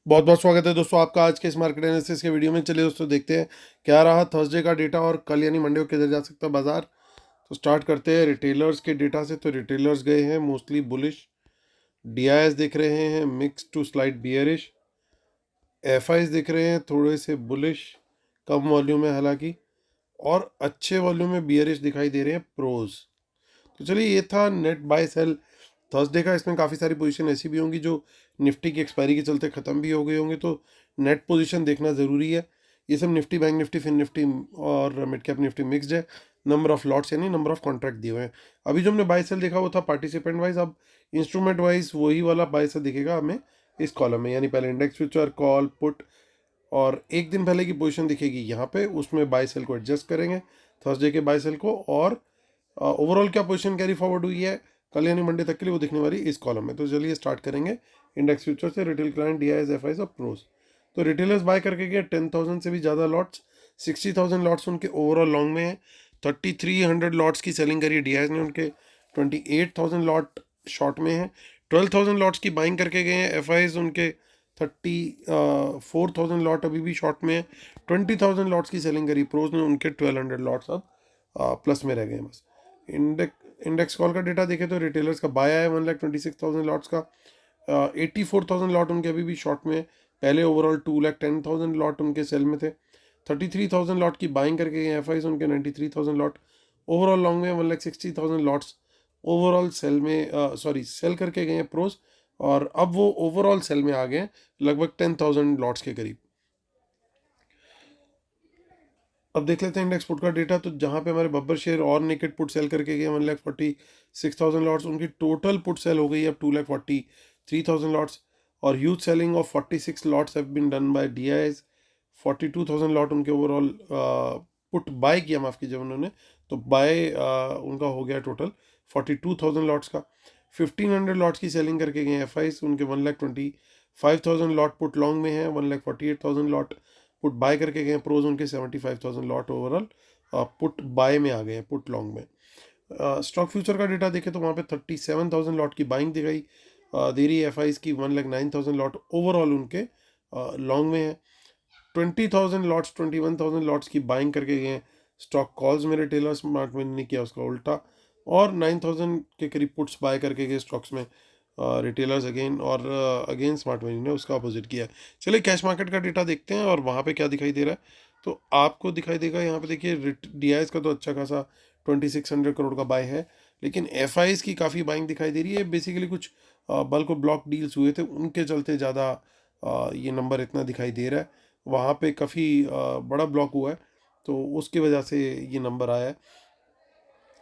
बहुत बहुत स्वागत है दोस्तों आपका आज के इस मार्केट एनालिसिस के वीडियो में। चलिए दोस्तों देखते हैं क्या रहा थर्सडे का डेटा और कल यानी मंडे को किधर जा सकता है बाजार। तो स्टार्ट करते हैं रिटेलर्स के डेटा से। तो रिटेलर्स गए हैं मोस्टली बुलिश, डीआईएस दिख रहे हैं mix to slide bearish, FIIs दिख रहे हैं थोड़े से बुलिश, कम वॉल्यूम है हालांकि, और अच्छे वॉल्यूम में बियरिश दिखाई दे रहे हैं प्रोज। तो चलिए ये था नेट बाय सेल थर्सडे का। इसमें काफ़ी सारी पोजीशन ऐसी भी होंगी जो निफ्टी की एक्सपायरी के चलते ख़त्म भी हो गए होंगे, तो नेट पोजीशन देखना ज़रूरी है। ये सब Nifty, bank Nifty, fin Nifty और मिड कैप निफ्टी मिक्सड है। नंबर ऑफ लॉट्स यानी नंबर ऑफ कॉन्ट्रैक्ट दिए हुए हैं। अभी जो हमने बाय सेल देखा वो था पार्टिसिपेंट वाइज, अब इंस्ट्रूमेंट वाइज वही वाला बाय सेल दिखेगा हमें इस कॉलम में। यानी पहले इंडेक्स फ्यूचर, कॉल, पुट, और एक दिन पहले की पोजीशन दिखेगी यहाँ पे, उसमें बाय सेल को एडजस्ट करेंगे थर्सडे के बाय सेल को। और ओवरऑल क्या पोजीशन कैरी फॉरवर्ड हुई है कल यानी मंडे तक के लिए वो दिखने वाली इस कॉलम में। तो चलिए स्टार्ट करेंगे इंडेक्स फ्यूचर से। रिटेल क्लाइंट, डीआईएस, एफआईज और प्रोस। तो रिटेलर्स बाय करके गए 10,000 से भी ज़्यादा लॉट्स, 60,000 लॉट्स उनके ओवरऑल लॉन्ग में है। 3,300 लॉट्स की सेलिंग करी डीआईएस ने, उनके 28,000 लॉट शॉर्ट में है। 12,000 लॉट्स की बाइंग करके गए हैं एफआईज, उनके 34,000 लॉट अभी भी शॉर्ट में है। 20,000 लॉट्स की सेलिंग करी प्रोज ने, उनके 1,200 लॉट्स अब प्लस में रह गए हैं बस। इंडेक्स कॉल का डेटा देखें तो रिटेलर्स का बाय है 1,26,000 लॉट्स का, 84,000 लॉट उनके अभी भी शॉर्ट में है। पहले ओवरऑल 2,10,000 लॉट उनके सेल में थे। 33,000 लॉट की बाइंग करके गए एफ उनके 93,000 लॉट। ओवरऑल लॉन्ग में 1,60,000 लॉट्स ओवरऑल सेल में सेल करके गए हैं प्रोस, और अब वो ओवरऑल सेल में आ गए हैं लगभग 10,000 लॉट्स के करीब। अब देख लेते हैं इंडेक्स पुट का डेटा। तो जहाँ पे हमारे बब्बर शेयर और नेकेड पुट सेल करके गए 1,46,000 लॉट्स, उनकी टोटल पुट सेल हो गई है अब 2,43,000 लॉट्स। और huge selling of 46 lots have been done by DIIs. 42,000 lot उनके ओवरऑल पुट बाय किया, माफ़ कीजिए उन्होंने, तो बाय उनका हो गया टोटल 42,000 लॉट्स का। 1,500 लॉट्स की सेलिंग करके गए एफ उनके 1,25,000 लॉट पुट लॉन्ग में है। 1,48,000 लॉट पुट बाय करके गए प्रोज, उनके 75,000 लॉट ओवरऑल पुट बाय में आ गए हैं पुट लॉन्ग में। स्टॉक फ्यूचर का डेटा देखें तो वहाँ पे 37,000 लॉट की बाइंग दे रही है एफ की। 1,09,000 लॉट ओवरऑल उनके लॉन्ग में है। 20,000 लॉट्स, 21,000 लॉट्स की बाइंग करके गए हैं स्टॉक कॉल्स में रिटेलर। स्मार्ट मनी ने किया उसका उल्टा, और 9,000 के करीब पुट्स बाय करके गए स्टॉक्स में रिटेलर्स अगेन, और अगेन स्मार्ट मनी ने उसका अपोजिट किया है। चलिए कैश मार्केट का डेटा देखते हैं और वहाँ पे क्या दिखाई दे रहा है। तो आपको दिखाई देगा यहाँ पे, देखिए डीआईएस का तो अच्छा खासा 2,600 करोड़ का बाय है, लेकिन एफआईज की काफ़ी बाइंग दिखाई दे रही है। बेसिकली कुछ बल्क ब्लॉक डील्स हुए थे, उनके चलते ज़्यादा ये नंबर इतना दिखाई दे रहा है। वहाँ पे काफ़ी बड़ा ब्लॉक हुआ है, तो उसकी वजह से ये नंबर आया है।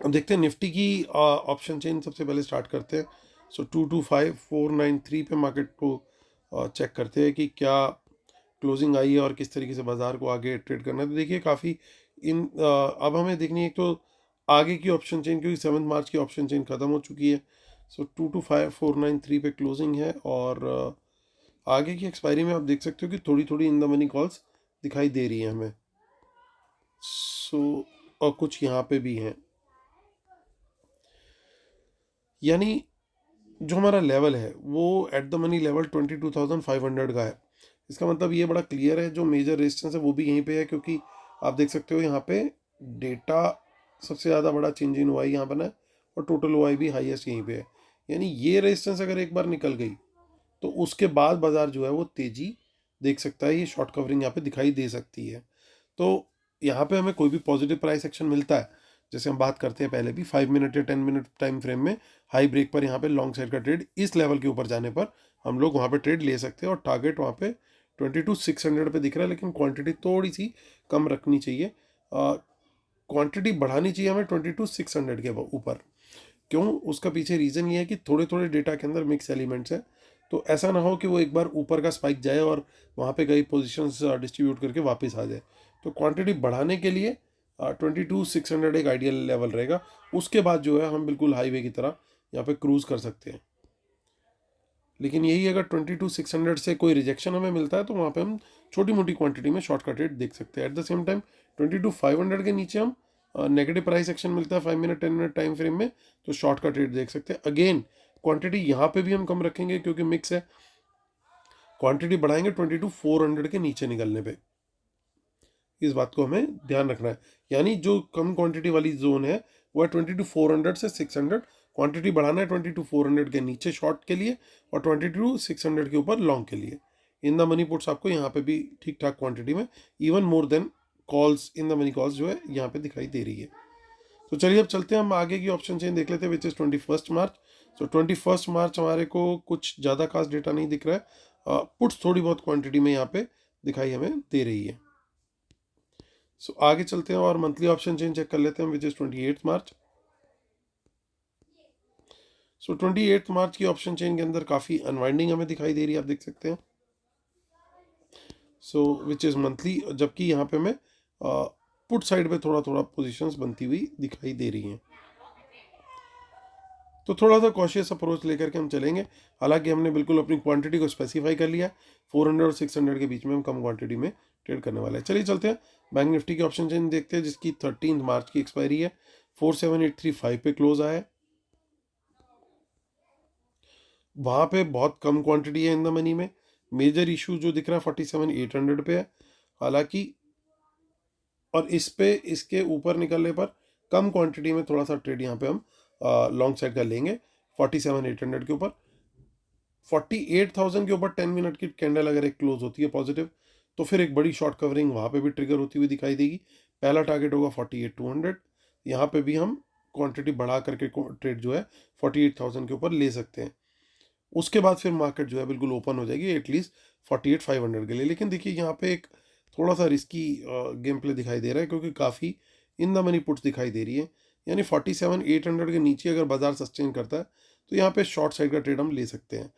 अब देखते हैं निफ्टी की ऑप्शन चेन सबसे पहले स्टार्ट करते हैं। सो 225,493 पे मार्केट को चेक करते हैं कि क्या क्लोजिंग आई है और किस तरीके से बाजार को आगे ट्रेड करना है। तो देखिए काफ़ी अब हमें देखनी है तो आगे की ऑप्शन चेन, क्योंकि 7 मार्च की ऑप्शन चेन ख़त्म हो चुकी है। सो 225,493 पे क्लोजिंग है, और आगे की एक्सपायरी में आप देख सकते हो कि थोड़ी थोड़ी इन द मनी कॉल्स दिखाई दे रही है हमें। और कुछ यहाँ पे भी हैं, यानी जो हमारा लेवल है वो एट द मनी लेवल 22,500 का है। इसका मतलब ये बड़ा क्लियर है, जो मेजर रेजिस्टेंस है वो भी यहीं पे है, क्योंकि आप देख सकते हो यहाँ पे डेटा सबसे ज़्यादा बड़ा चेंज इन हुआ यहाँ बना है, और टोटल हुआ भी हाईएस्ट यहीं पे है। यानी ये रेजिस्टेंस अगर एक बार निकल गई तो उसके बाद बाजार जो है वो तेज़ी देख सकता है। ये शॉर्ट कवरिंग यहाँ पे दिखाई दे सकती है। तो यहाँ पे हमें कोई भी पॉजिटिव प्राइस एक्शन मिलता है, जैसे हम बात करते हैं पहले भी 5 मिनट या 10 मिनट टाइम फ्रेम में हाई ब्रेक पर यहाँ पे लॉन्ग साइड का ट्रेड इस लेवल के ऊपर जाने पर हम लोग वहाँ पे ट्रेड ले सकते हैं। और टारगेट वहाँ पे 22,600 पे दिख रहा है, लेकिन क्वांटिटी थोड़ी सी कम रखनी चाहिए। क्वांटिटी बढ़ानी चाहिए हमें 22,600 के ऊपर। क्यों? उसका पीछे रीज़न ये है कि थोड़े थोड़े डेटा के अंदर मिक्स एलिमेंट्स हैं, तो ऐसा ना हो कि वो एक बार ऊपर का स्पाइक जाए और वहाँ पे कई पोजीशंस डिस्ट्रीब्यूट करके वापस आ जाए। तो क्वांटिटी बढ़ाने के लिए 22,600 एक आइडियल लेवल रहेगा। उसके बाद जो है हम बिल्कुल हाईवे की तरह यहाँ पे क्रूज़ कर सकते हैं। लेकिन यही अगर 22,600 से कोई रिजेक्शन हमें मिलता है तो वहाँ पे हम छोटी मोटी क्वांटिटी में शॉर्ट का ट्रेड देख सकते हैं। एट द सेम टाइम 22,500 के नीचे हम नेगेटिव प्राइस एक्शन मिलता है 5 मिनट 10 मिनट टाइम फ्रेम में, तो शॉर्ट का ट्रेड देख सकते हैं। अगेन क्वांटिटी यहाँ पे भी हम कम रखेंगे क्योंकि मिक्स है। क्वांटिटी बढ़ाएंगे 22,400 के नीचे निकलने पे। इस बात को हमें ध्यान रखना है। यानी जो कम क्वांटिटी वाली जोन है वो है 22,400 से 600। क्वांटिटी बढ़ाना है 22,400 के नीचे शॉर्ट के लिए और 22,600 के ऊपर लॉन्ग के लिए। इन द मनी पुट्स आपको यहाँ पे भी ठीक ठाक क्वांटिटी में, even more than calls, in the money calls जो है यहाँ पे दिखाई दे रही है। तो चलिए अब चलते हैं, हम आगे की ऑप्शन चेन देख लेते हैं विच इज़ 21 मार्च। तो 21 मार्च हमारे को कुछ ज़्यादा खास डेटा नहीं दिख रहा है, पुट्स थोड़ी बहुत क्वांटिटी में यहाँ पे दिखाई हमें दे रही है। सो आगे चलते हैं और मंथली ऑप्शन चेन चेक कर लेते हैं विच इज़ 28 मार्च। सो 28 मार्च की ऑप्शन चेन के अंदर काफ़ी अनवाइंडिंग हमें दिखाई दे रही है, आप देख सकते हैं। सो विच इज़ मंथली, जबकि यहाँ पे हमें पुट साइड पे थोड़ा थोड़ा पोजीशंस बनती हुई दिखाई दे रही हैं। तो थोड़ा सा कॉशियस अप्रोच लेकर के हम चलेंगे। हालांकि हमने बिल्कुल अपनी क्वांटिटी को स्पेसिफाई कर लिया है, 400 और 600 के बीच में हम कम क्वांटिटी में ट्रेड करने वाले हैं। चलिए चलते हैं बैंक निफ्टी की ऑप्शन चेन देखते हैं, जिसकी 13 मार्च की एक्सपायरी है। 47835 पे क्लोज आया है। वहाँ पे बहुत कम क्वांटिटी है इन द मनी में। मेजर इशू जो दिख रहा है 47,800 पे है। हालांकि और इस पे इसके ऊपर निकलने पर कम क्वांटिटी में थोड़ा सा ट्रेड यहाँ पे हम लॉन्ग साइड का लेंगे 47,800 के ऊपर। 48,000 के ऊपर 10 मिनट की कैंडल अगर एक क्लोज होती है पॉजिटिव, तो फिर एक बड़ी शॉर्ट कवरिंग वहाँ पे भी ट्रिगर होती हुई दिखाई देगी। पहला टारगेट होगा 48,200। यहाँ पे भी हम क्वांटिटी बढ़ा करके ट्रेड जो है 48,000 के ऊपर ले सकते हैं। उसके बाद फिर मार्केट जो है बिल्कुल ओपन हो जाएगी एटलीस्ट 48,500 के लिए। लेकिन देखिए यहाँ पे एक थोड़ा सा रिस्की गेम प्ले दिखाई दे रहा है, क्योंकि काफ़ी इन द मनी पुट्स दिखाई दे रही है। यानी 47,800 के नीचे अगर बाजार सस्टेन करता है तो यहाँ पे शॉर्ट साइड का ट्रेड हम ले सकते हैं।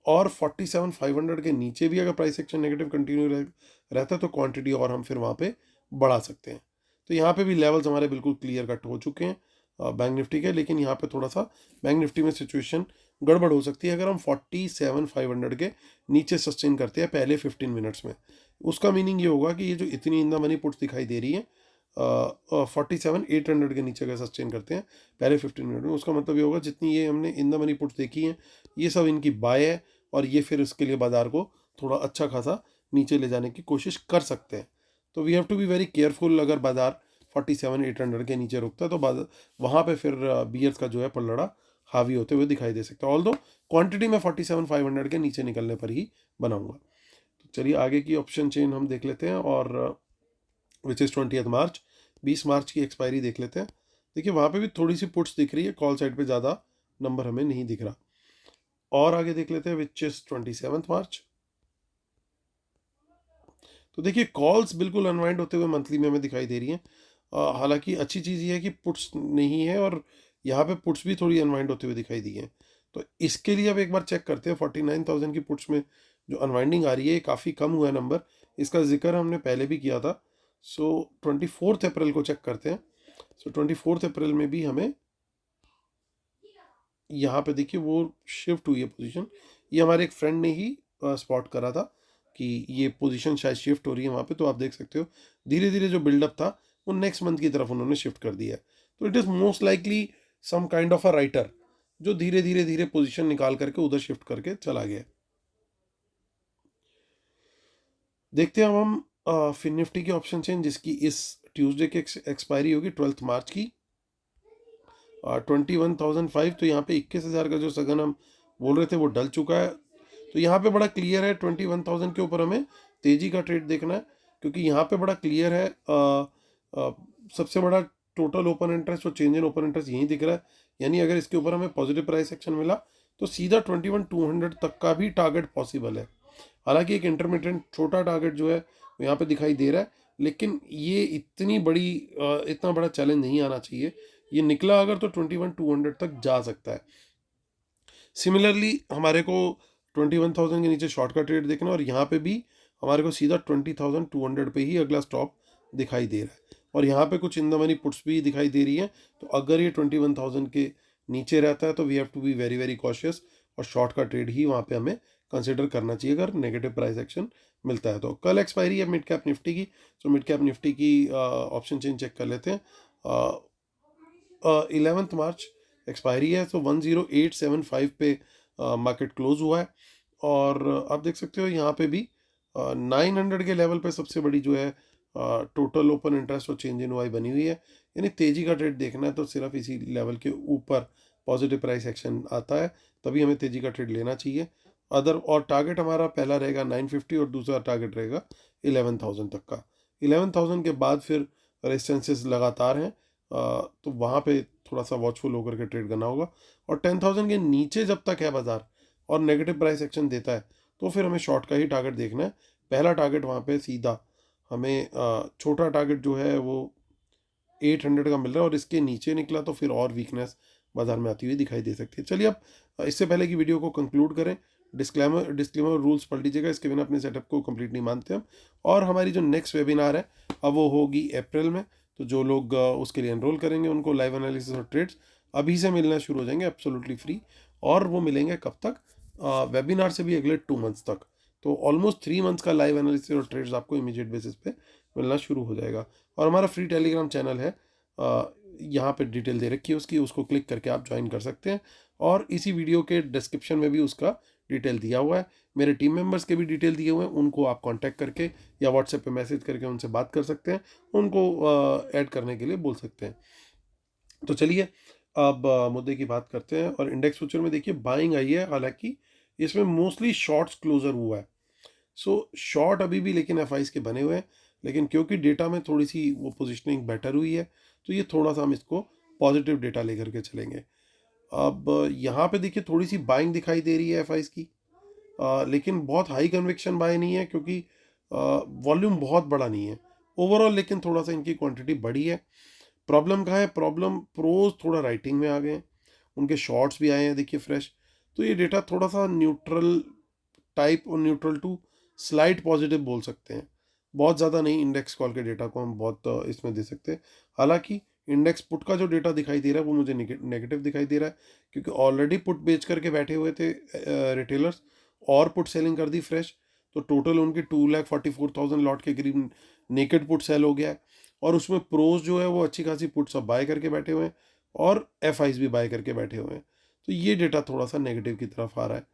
और 47,500 के नीचे भी अगर प्राइस एक्शन नेगेटिव कंटिन्यू रहता है तो क्वांटिटी और हम फिर वहाँ पे बढ़ा सकते हैं। तो यहाँ पे भी लेवल्स हमारे बिल्कुल क्लियर कट हो चुके हैं बैंक निफ्टी के। लेकिन यहाँ पे थोड़ा सा बैंक निफ्टी में सिचुएशन गड़बड़ हो सकती है अगर हम 47,500 के नीचे सस्टेन करते हैं पहले 15 मिनट्स में। उसका मीनिंग ये होगा कि ये जो इतनी इन द मनी पुट्स दिखाई दे रही है 47,800 के नीचे अगर सस्टेन करते हैं पहले 15 मिनट में, उसका मतलब ये होगा जितनी ये हमने इन द मनी पुट्स देखी हैं ये सब इनकी बाय है, और ये फिर इसके लिए बाजार को थोड़ा अच्छा खासा नीचे ले जाने की कोशिश कर सकते हैं। तो we have to be very careful. अगर बाजार 47,800 के नीचे रुकता है तो वहाँ पे फिर बियर्स का जो है पलड़ा हावी होते हुए दिखाई दे सकता है। ऑल्दो क्वांटिटी में 47,500 के नीचे निकलने पर ही बनाऊंगा। तो चलिए आगे की ऑप्शन चेन हम देख लेते हैं, और विच इज़ 20 मार्च, 20 मार्च की एक्सपायरी देख लेते हैं। देखिए वहाँ पे भी थोड़ी सी पुट्स दिख रही है, कॉल साइड पे ज़्यादा नंबर हमें नहीं दिख रहा। और आगे देख लेते हैं विच इज़ 27 मार्च। तो देखिए कॉल्स बिल्कुल अनवाइंड होते हुए मंथली में हमें दिखाई दे रही हैं। हालांकि अच्छी चीज़ ये है कि पुट्स नहीं है, और यहाँ पे पुट्स भी थोड़ी अनवाइंड होते हुए दिखाई दी हैं। तो इसके लिए अब एक बार चेक करते हैं 49,000 की पुट्स में जो अनवाइंडिंग आ रही है, काफ़ी कम हुआ है नंबर। इसका जिक्र हमने पहले भी किया था। सो 24 अप्रैल को चेक करते हैं। सो 24 अप्रैल में भी हमें यहाँ पे देखिए वो शिफ्ट हुई है पोजीशन। ये हमारे एक फ्रेंड ने ही स्पॉट करा था कि ये पोजीशन शायद शिफ्ट हो रही है वहाँ पे। तो आप देख सकते हो धीरे धीरे जो बिल्डअप था वो नेक्स्ट मंथ की तरफ उन्होंने शिफ्ट कर दिया है। तो it is most likely some kind of a writer जो धीरे धीरे धीरे पोजीशन निकाल करके उधर शिफ्ट करके चला गया। देखते हैं अब हम फिन निफ्टी की ऑप्शन चेन, जिसकी इस ट्यूसडे की एक्सपायरी होगी 12 मार्च की। 21,005। तो यहाँ पे 21,000 का जो सगन हम बोल रहे थे वो डल चुका है। तो यहाँ पे बड़ा क्लियर है 21,000 के ऊपर हमें तेजी का ट्रेड देखना है, क्योंकि यहाँ पे बड़ा क्लियर है सबसे बड़ा टोटल ओपन इंटरेस्ट और चेंज इन ओपन इंटरेस्ट यहीं दिख रहा है। यानी अगर इसके ऊपर हमें पॉजिटिव प्राइस एक्शन मिला तो सीधा 21,200 तक का भी टारगेट पॉसिबल है। हालांकि एक इंटरमीडिएट छोटा टारगेट जो है वो यहाँ पे दिखाई दे रहा है, लेकिन ये इतना बड़ा चैलेंज नहीं आना चाहिए। ये निकला अगर तो 21,200 तक जा सकता है। सिमिलरली हमारे को 21,000 के नीचे शॉर्ट का ट्रेड देखना, और यहाँ पे भी हमारे को सीधा 20,200 पे ही अगला स्टॉप दिखाई दे रहा है। और यहाँ पे कुछ इन द मनी पुट्स भी दिखाई दे रही है। तो अगर ये 21,000 के नीचे रहता है तो we have to be very very cautious, और शॉर्ट का ट्रेड ही वहाँ पे हमें कंसिडर करना चाहिए अगर नेगेटिव प्राइस एक्शन मिलता है। तो कल एक्सपायरी है मिड कैप निफ्टी की। तो मिड कैप निफ्टी की ऑप्शन चेन चेक कर लेते हैं। 11 मार्च एक्सपायरी है। तो 10875 पे मार्केट क्लोज हुआ है, और आप देख सकते हो यहाँ पे भी 900 के लेवल पे सबसे बड़ी जो है टोटल ओपन इंटरेस्ट और चेंज इन वाई बनी हुई है। यानी तेजी का ट्रेड देखना है तो सिर्फ इसी लेवल के ऊपर पॉजिटिव प्राइस एक्शन आता है तभी हमें तेजी का ट्रेड लेना चाहिए। और टारगेट हमारा पहला रहेगा 950 और दूसरा टारगेट रहेगा 11,000 तक का। 11,000 के बाद फिर रेजिस्टेंसेस लगातार हैं, तो वहाँ पे थोड़ा सा वॉचफुल होकर के ट्रेड करना होगा। और 10,000 के नीचे जब तक है बाजार और नेगेटिव प्राइस एक्शन देता है तो फिर हमें शॉर्ट का ही टारगेट देखना है। पहला टारगेट वहाँ पे सीधा हमें छोटा टारगेट जो है वो 800 का मिल रहा है और इसके नीचे निकला तो फिर और वीकनेस बाजार में आती हुई दिखाई दे सकती है। चलिए अब इससे पहले कि वीडियो को कंक्लूड करें, डिस्क्लेमर रूल्स पढ़ लीजिएगा, इसके बिना अपने सेटअप को कंप्लीट नहीं मानते हम। और हमारी जो नेक्स्ट वेबिनार है अब वो होगी अप्रैल में, तो जो लोग उसके लिए एनरोल करेंगे उनको लाइव एनालिसिस और ट्रेड्स अभी से मिलना शुरू हो जाएंगे एब्सोल्युटली फ्री। और वो मिलेंगे कब तक, वेबिनार से भी अगले 2 मंथ्स तक। तो ऑलमोस्ट 3 मंथ्स का लाइव एनालिसिस और ट्रेड्स आपको इमीडिएट बेसिस पे मिलना शुरू हो जाएगा। और हमारा फ्री टेलीग्राम चैनल है, यहाँ पे डिटेल दे रखी है उसकी, उसको क्लिक करके आप ज्वाइन कर सकते हैं। और इसी वीडियो के डिस्क्रिप्शन में भी उसका डिटेल दिया हुआ है, मेरे टीम मेंबर्स के भी डिटेल दिए हुए हैं, उनको आप कांटेक्ट करके या व्हाट्सएप पे मैसेज करके उनसे बात कर सकते हैं, उनको ऐड करने के लिए बोल सकते हैं। तो चलिए अब मुद्दे की बात करते हैं। और इंडेक्स फ्यूचर में देखिए बाइंग आई है, हालांकि इसमें मोस्टली शॉर्ट्स क्लोजर हुआ है। सो शॉर्ट अभी भी लेकिन एफ के बने हुए हैं, लेकिन क्योंकि डेटा में थोड़ी सी वो पोजिशनिंग बेटर हुई है तो ये थोड़ा सा हम इसको पॉजिटिव डेटा लेकर के चलेंगे। अब यहाँ पे देखिए थोड़ी सी बाइंग दिखाई दे रही है एफ की, लेकिन बहुत हाई कन्विक्शन बाय नहीं है क्योंकि वॉल्यूम बहुत बड़ा नहीं है ओवरऑल, लेकिन थोड़ा सा इनकी क्वांटिटी बड़ी है। प्रॉब्लम कहाँ है, प्रॉब्लम प्रोज थोड़ा राइटिंग में आ गए हैं, उनके शॉर्ट्स भी आए हैं देखिए फ्रेश। तो ये डेटा थोड़ा सा न्यूट्रल टाइप और न्यूट्रल टू स्लाइट पॉजिटिव बोल सकते हैं, बहुत ज़्यादा नहीं। इंडेक्स कॉल के डेटा को हम बहुत इसमें दे सकते हैं। हालांकि इंडेक्स पुट का जो डेटा दिखाई दे रहा है वो मुझे नेगेटिव दिखाई दे रहा है, क्योंकि ऑलरेडी पुट बेच करके बैठे हुए थे रिटेलर्स और पुट सेलिंग कर दी फ्रेश। तो टोटल उनकी 2,44,000 लॉट के करीब नेकेड पुट सेल हो गया है। और उसमें प्रोज जो है वो अच्छी खासी पुट सब बाय करके बैठे हुए हैं और एफ भी बाय करके बैठे हुए हैं। तो ये डेटा थोड़ा सा नेगेटिव की तरफ आ रहा है।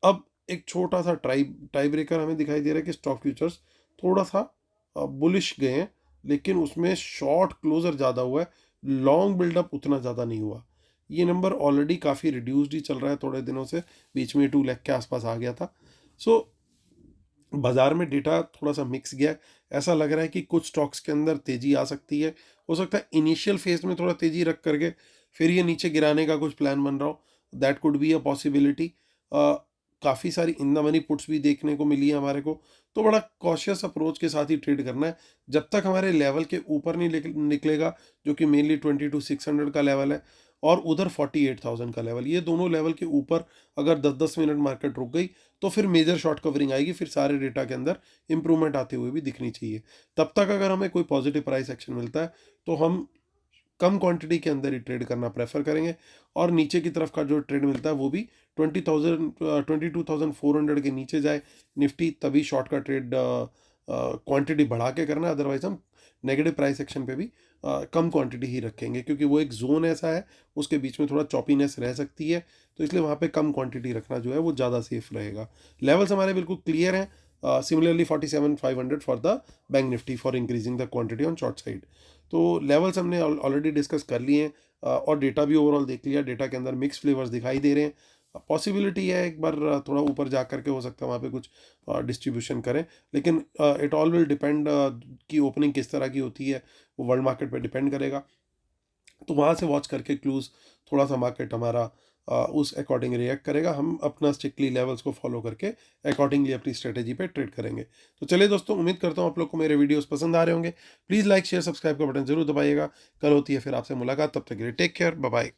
अब एक छोटा सा टाई ब्रेकर हमें दिखाई दे रहा है कि स्टॉक फ्यूचर्स थोड़ा सा बुलिश गए हैं, लेकिन उसमें शॉर्ट क्लोजर ज़्यादा हुआ है, लॉन्ग बिल्डअप उतना ज़्यादा नहीं हुआ। ये नंबर ऑलरेडी काफ़ी रिड्यूस्ड ही चल रहा है थोड़े दिनों से, बीच में 2 लाख के आसपास आ गया था। सो बाजार में डेटा थोड़ा सा मिक्स गया है। ऐसा लग रहा है कि कुछ स्टॉक्स के अंदर तेजी आ सकती है, हो सकता है इनिशियल फेज में थोड़ा तेजी रख करके फिर ये नीचे गिराने का कुछ प्लान बन रहा हो, that could be a possibility. काफ़ी सारी इन द मनी पुट्स भी देखने को मिली है हमारे को, तो बड़ा कॉशियस अप्रोच के साथ ही ट्रेड करना है जब तक हमारे लेवल के ऊपर नहीं निकलेगा, जो कि मेनली 22,600 का लेवल है और उधर 48,000 का लेवल। ये दोनों लेवल के ऊपर अगर 10-10 मिनट मार्केट रुक गई तो फिर मेजर शॉर्ट कवरिंग आएगी, फिर सारे डेटा के अंदर इंप्रूवमेंट आते हुए भी दिखनी चाहिए। तब तक अगर हमें कोई पॉजिटिव प्राइस एक्शन मिलता है तो हम कम क्वांटिटी के अंदर ही ट्रेड करना प्रेफर करेंगे। और नीचे की तरफ का जो ट्रेड मिलता है वो भी 22,400 के नीचे जाए निफ्टी, तभी शॉर्ट का ट्रेड क्वांटिटी बढ़ा के करना है। अदरवाइज हम नेगेटिव प्राइस एक्शन पे भी कम क्वांटिटी ही रखेंगे, क्योंकि वो एक जोन ऐसा है उसके बीच में थोड़ा चॉपीनेस रह सकती है, तो इसलिए वहाँ पे कम क्वांटिटी रखना जो है वो ज़्यादा सेफ रहेगा। लेवल्स हमारे बिल्कुल क्लियर हैं। Similarly 47,500 for the bank Nifty for increasing the quantity on short side. तो लेवल्स हमने ऑलरेडी डिस्कस कर लिए हैं, और डेटा भी ओवरऑल देख लिया। डेटा के अंदर मिक्स फ्लेवर्स दिखाई दे रहे हैं। पॉसिबिलिटी है एक बार थोड़ा ऊपर जा करके हो सकता है वहाँ पे कुछ डिस्ट्रीब्यूशन करें, लेकिन इट ऑल विल डिपेंड कि ओपनिंग किस तरह की होती है, वो वर्ल्ड मार्केट पे डिपेंड करेगा। तो वहाँ से वॉच करके क्लूज थोड़ा सा मार्केट हमारा उस अकॉर्डिंग रिएक्ट करेगा। हम अपना स्ट्रिक्टली लेवल्स को फॉलो करके अकॉर्डिंगली अपनी स्ट्रेटेजी पे ट्रेड करेंगे। तो चलिए दोस्तों, उम्मीद करता हूँ आप लोग को मेरे वीडियोस पसंद आ रहे होंगे। प्लीज़ लाइक शेयर सब्सक्राइब का बटन जरूर दबाइएगा। कल होती है फिर आपसे मुलाकात, तब तक के लिए टेक केयर, बाय बाय।